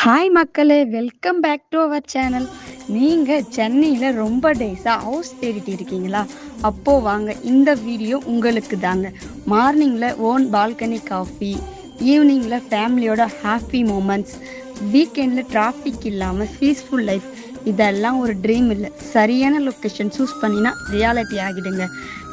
Hi மக்களே, welcome back to our channel. நீங்கள் சென்னையில் ரொம்ப டேஸாக ஹவுஸ் தேடிட்டு இருக்கீங்களா? அப்போது வாங்க, இந்த வீடியோ உங்களுக்கு தாங்க. மார்னிங்கில் ஓன் பால்கனி காஃபி, ஈவினிங்கில் ஃபேமிலியோட ஹாப்பி மூமெண்ட்ஸ், வீக்கெண்டில் டிராஃபிக் இல்லாமல் பீஸ்ஃபுல் லைஃப், இதெல்லாம் ஒரு ட்ரீம் இல்லை. சரியான லொக்கேஷன் சூஸ் பண்ணினா ரியாலிட்டி ஆகிடுங்க.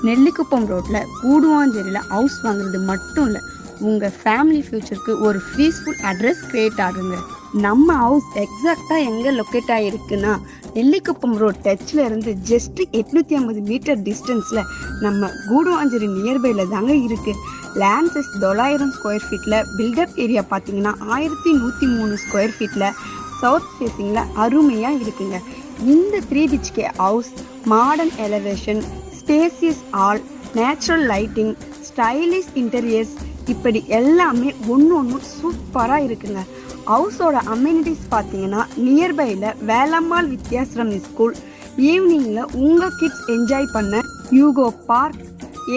நெல்லிக்குப்பம் ரோட்டில் கூடுவாஞ்சேரியில் ஹவுஸ் வாங்குறது மட்டும் இல்லை, உங்கள் ஃபேமிலி ஃப்யூச்சருக்கு ஒரு பீஸ்ஃபுல் அட்ரஸ் க்ரியேட் ஆகுங்க. நம்ம ஹவுஸ் எக்ஸாக்டாக எங்கே லொக்கேட் ஆகிருக்குன்னா, நெல்லிக்குப்பம் ரோட் டச்சில் இருந்து ஜஸ்ட் 850 மீட்டர் டிஸ்டன்ஸில் நம்ம கூடுவாஞ்சேரி நியர்பையில் தாங்க இருக்குது. லேண்ட் சைஸ் 900 ஸ்கொயர் ஃபீட்டில், பில்டப் ஏரியா பார்த்தீங்கன்னா 1103 ஸ்கொயர் ஃபீட்டில், சவுத் ஃபேஸிங்கில் அருமையாக இருக்குங்க. இந்த 3 BHK house modern elevation, spacious hall, natural lighting, stylish interiors, இப்படி எல்லாமே ஒன்று சூப்பராக இருக்குங்க. ஹவுஸோட அம்யூனிட்டிஸ் பார்த்தீங்கன்னா, நியர்பையில் வேலம்மாள் வித்யாசிரம் ஸ்கூல், ஈவினிங்கில் உங்கள் கிட்ஸ் என்ஜாய் பண்ண யூகோ பார்க்,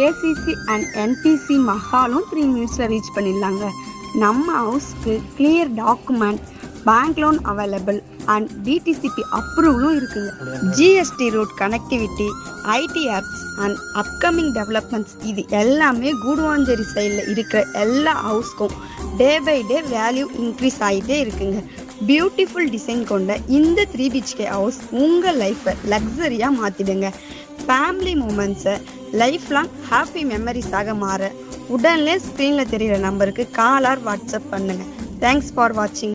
ஏசிசி அண்ட் என்பிசி மஹாலும் 3 மினிட்ஸில் ரீச் பண்ணிடலாங்க. நம்ம ஹவுஸ்க்கு clear document, bank loan available and DTCP அப்ரூவலும் இருக்குங்க. GST route connectivity, IT apps and upcoming developments, இது எல்லாமே கூடுவாஞ்சேரி சைடில் இருக்கிற எல்லா ஹவுஸ்க்கும் day by day value increase ஆகிட்டே இருக்குங்க. பியூட்டிஃபுல் டிசைன் கொண்ட இந்த 3 BHK ஹவுஸ் உங்கள் லைஃப்பை லக்ஸரியாக மாற்றிடுங்க. ஃபேமிலி மூமெண்ட்ஸை லைஃப் லாங் ஹாப்பி மெமரிஸாக மாற உடனே ஸ்க்ரீனில் தெரிகிற நம்பருக்கு கால் ஆர் வாட்ஸ்அப் பண்ணுங்கள். தேங்க்ஸ் ஃபார் வாட்சிங்.